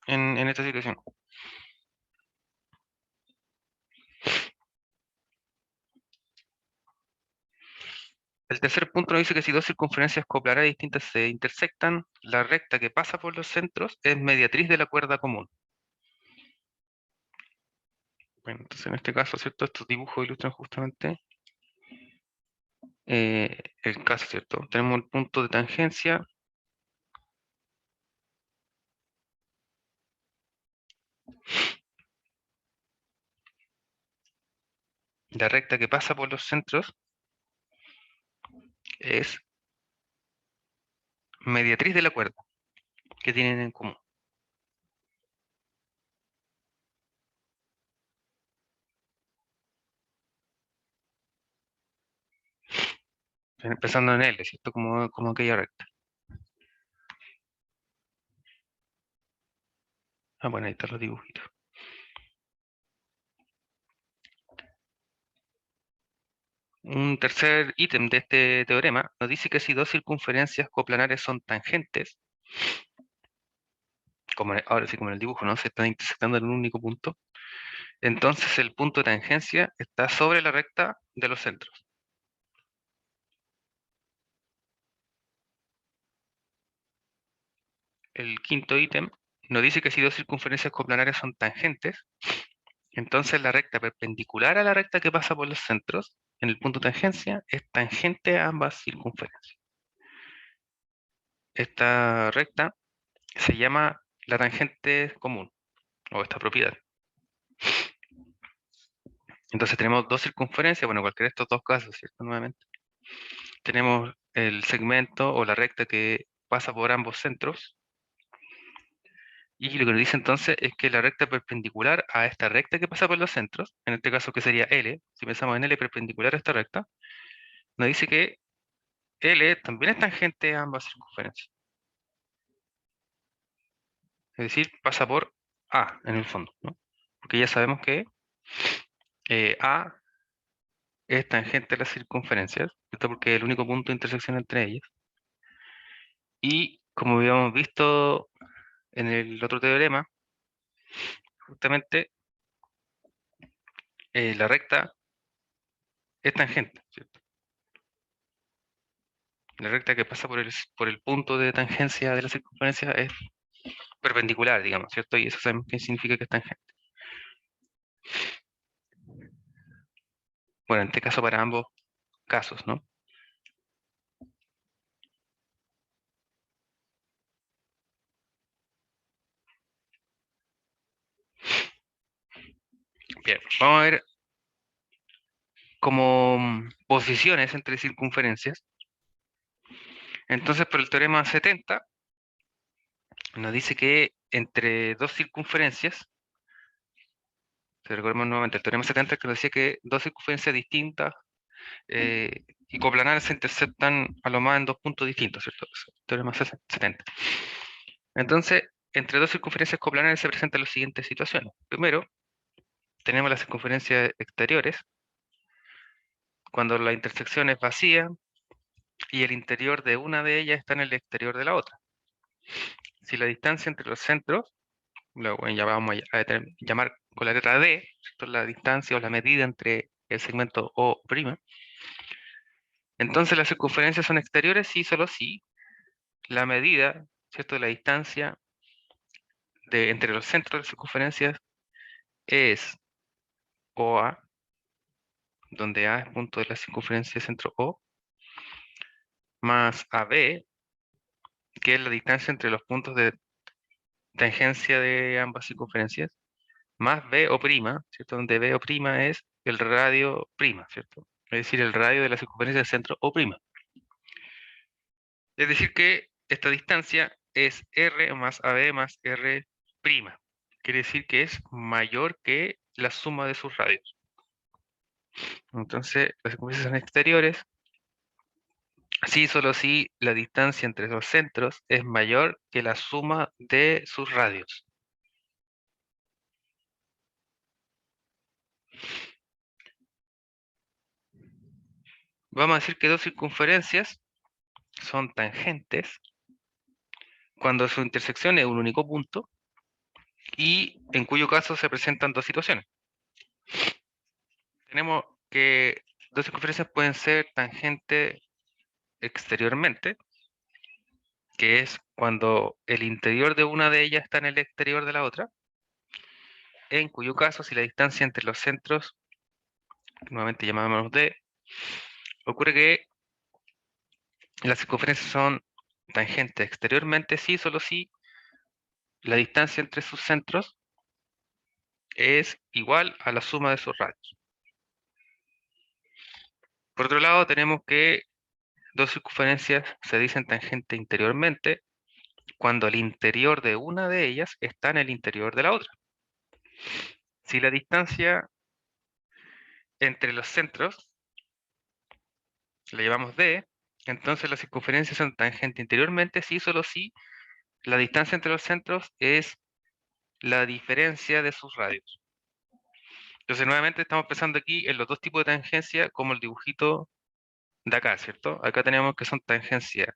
en esta situación. El tercer punto nos dice que si dos circunferencias coplanares distintas se intersectan, la recta que pasa por los centros es mediatriz de la cuerda común. Bueno, entonces en este caso, ¿cierto? Estos dibujos ilustran justamente el caso, ¿cierto? Tenemos el punto de tangencia. La recta que pasa por los centros es mediatriz de la cuerda que tienen en común. Empezando en L, ¿cierto? Como aquella recta. Ah, bueno, ahí están los dibujitos. Un tercer ítem de este teorema nos dice que si dos circunferencias coplanares son tangentes, ahora sí como en el dibujo, ¿no? Se están intersectando en un único punto, entonces el punto de tangencia está sobre la recta de los centros. El quinto ítem nos dice que si dos circunferencias coplanares son tangentes, entonces la recta perpendicular a la recta que pasa por los centros en el punto de tangencia es tangente a ambas circunferencias. Esta recta se llama la tangente común, o esta propiedad. Entonces tenemos dos circunferencias, bueno, cualquiera de estos dos casos, ¿cierto? Nuevamente. Tenemos el segmento o la recta que pasa por ambos centros. Y lo que nos dice entonces es que la recta perpendicular a esta recta que pasa por los centros, en este caso que sería L, si pensamos en L perpendicular a esta recta, nos dice que L también es tangente a ambas circunferencias. Es decir, pasa por A en el fondo, ¿no? Porque ya sabemos que A es tangente a las circunferencias, ¿cierto? Porque es el único punto de intersección entre ellas. Y como habíamos visto en el otro teorema, justamente la recta es tangente, ¿cierto? La recta que pasa por el punto de tangencia de la circunferencia es perpendicular, digamos, ¿cierto? Y eso sabemos qué significa que es tangente. Bueno, en este caso para ambos casos, ¿no? Bien, vamos a ver como posiciones entre circunferencias. Entonces, por el teorema 70, nos dice que entre dos circunferencias, si recordemos nuevamente el teorema 70 que nos decía que dos circunferencias distintas y coplanares se interceptan a lo más en dos puntos distintos, ¿cierto? Eso, teorema 70. Entonces, entre dos circunferencias coplanares se presentan las siguientes situaciones. Primero, tenemos las circunferencias exteriores, cuando la intersección es vacía y el interior de una de ellas está en el exterior de la otra. Si la distancia entre los centros, luego ya vamos a llamar con la letra D, ¿cierto? La distancia o la medida entre el segmento O', entonces las circunferencias son exteriores sí, solo si la medida, ¿cierto?, de la distancia entre los centros de las circunferencias es OA, donde A es punto de la circunferencia centro O, más AB, que es la distancia entre los puntos de tangencia de ambas circunferencias, más B o prima, ¿cierto? Donde B o prima es el radio prima, ¿cierto? Es decir, el radio de la circunferencia del centro O prima. Es decir que esta distancia es R más AB más R prima. Quiere decir que es mayor que la suma de sus radios. Entonces, las circunferencias son exteriores. Sí, solo si la distancia entre los centros es mayor que la suma de sus radios. Vamos a decir que dos circunferencias son tangentes cuando su intersección es un único punto y en cuyo caso se presentan dos situaciones. Tenemos que dos circunferencias pueden ser tangentes exteriormente, que es cuando el interior de una de ellas está en el exterior de la otra, en cuyo caso, si la distancia entre los centros, nuevamente llamamos D, ocurre que las circunferencias son tangentes exteriormente, sí, solo si la distancia entre sus centros es igual a la suma de sus radios. Por otro lado, tenemos que dos circunferencias se dicen tangente interiormente cuando el interior de una de ellas está en el interior de la otra. Si la distancia entre los centros la llevamos D, entonces las circunferencias son tangente interiormente, sí, solo si la distancia entre los centros es la diferencia de sus radios. Entonces, nuevamente estamos pensando aquí en los dos tipos de tangencia como el dibujito de acá, ¿cierto? Acá tenemos que son tangencia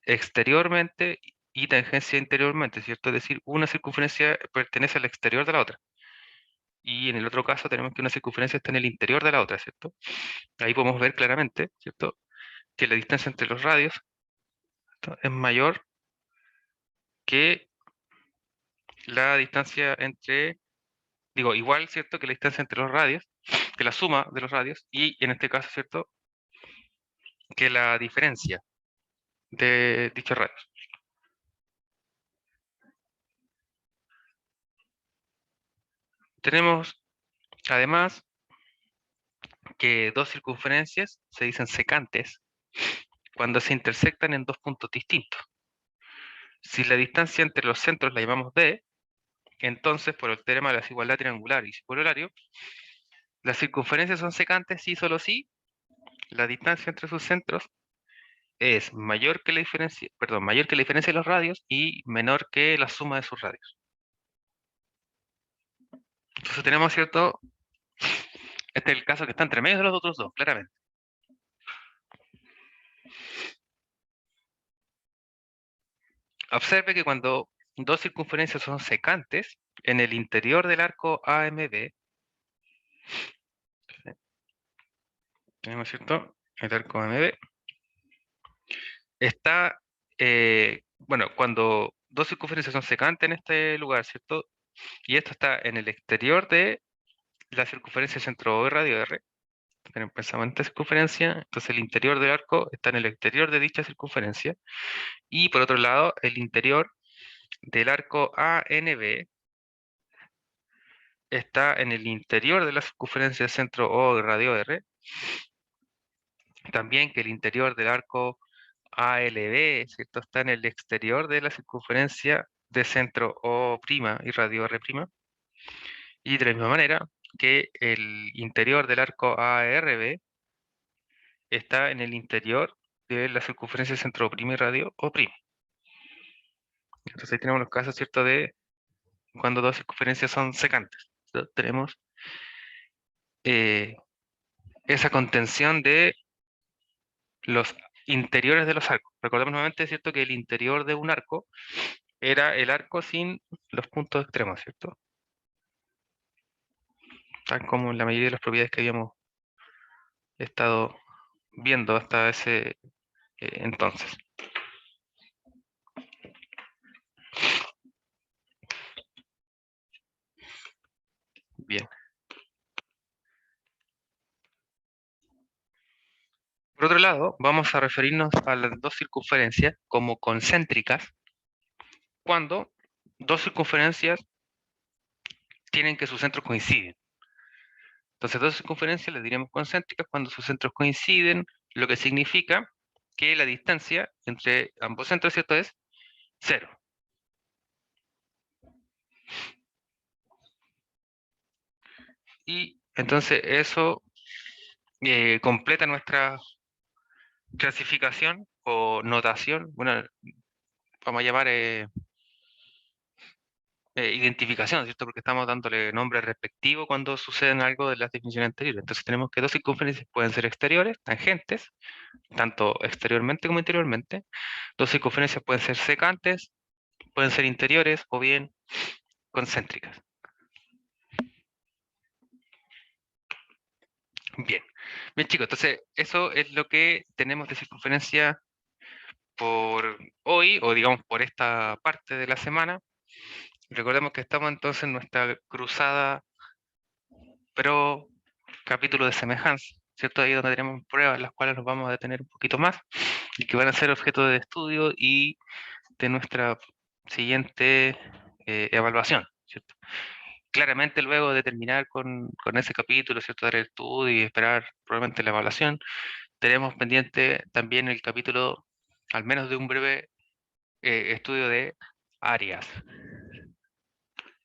exteriormente y tangencia interiormente, ¿cierto? Es decir, una circunferencia pertenece al exterior de la otra. Y en el otro caso tenemos que una circunferencia está en el interior de la otra, ¿cierto? Ahí podemos ver claramente, ¿cierto? Que la distancia entre los radios, ¿cierto?, es mayor que la distancia entre, digo, igual, ¿cierto?, que la distancia entre los radios, que la suma de los radios, y en este caso, ¿cierto?, que la diferencia de dichos radios. Tenemos, además, que dos circunferencias se dicen secantes cuando se intersectan en dos puntos distintos. Si la distancia entre los centros la llamamos D, entonces por el teorema de la desigualdad triangular y circunpolario, las circunferencias son secantes si solo si la distancia entre sus centros es mayor que la diferencia, perdón, mayor que la diferencia de los radios y menor que la suma de sus radios. Entonces tenemos, ¿cierto? Este es el caso que está entre medio de los otros dos, claramente. Observe que cuando dos circunferencias son secantes, en el interior del arco AMB, tenemos, ¿cierto?, el arco AMB, está, bueno, cuando dos circunferencias son secantes en este lugar, ¿cierto? Y esto está en el exterior de la circunferencia centro O y radio R. Pensamos en esta circunferencia, entonces el interior del arco está en el exterior de dicha circunferencia. Y por otro lado, el interior del arco ANB está en el interior de la circunferencia centro O y radio R. También que el interior del arco ALB, ¿cierto?, está en el exterior de la circunferencia de centro O' y radio R'. Y de la misma manera que el interior del arco ARB está en el interior de la circunferencia centro O' y radio O'. Entonces ahí tenemos los casos, ¿cierto?, de cuando dos circunferencias son secantes. Entonces, tenemos esa contención de los interiores de los arcos. Recordemos nuevamente, ¿cierto?, que el interior de un arco era el arco sin los puntos extremos, ¿cierto? Tal como en la mayoría de las propiedades que habíamos estado viendo hasta ese entonces. Bien. Por otro lado, vamos a referirnos a las dos circunferencias como concéntricas cuando dos circunferencias tienen que sus centros coinciden. Entonces, dos circunferencias les diremos concéntricas cuando sus centros coinciden, lo que significa que la distancia entre ambos centros, ¿cierto?, es 0. Y entonces eso completa nuestra clasificación o notación, bueno, vamos a llamar identificación, ¿cierto? Porque estamos dándole nombre respectivo cuando suceden algo de las definiciones anteriores. Entonces tenemos que dos circunferencias pueden ser exteriores, tangentes, tanto exteriormente como interiormente. Dos circunferencias pueden ser secantes, pueden ser interiores o bien concéntricas. Bien, bien chicos, entonces eso es lo que tenemos de circunferencia por hoy, o digamos por esta parte de la semana. Recordemos que estamos entonces en nuestra cruzada pro capítulo de semejanza, ¿cierto? Ahí donde tenemos pruebas, las cuales nos vamos a detener un poquito más y que van a ser objeto de estudio y de nuestra siguiente evaluación, ¿cierto? Claramente luego de terminar con ese capítulo, ¿cierto? Dar el estudio y esperar probablemente la evaluación, tenemos pendiente también el capítulo, al menos de un breve estudio de áreas,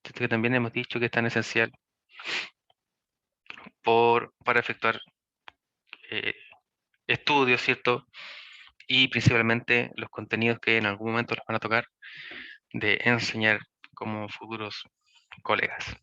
¿cierto? Que también hemos dicho que es tan esencial para efectuar eh, estudios, ¿cierto? Y principalmente los contenidos que en algún momento les van a tocar de enseñar como futuros colegas.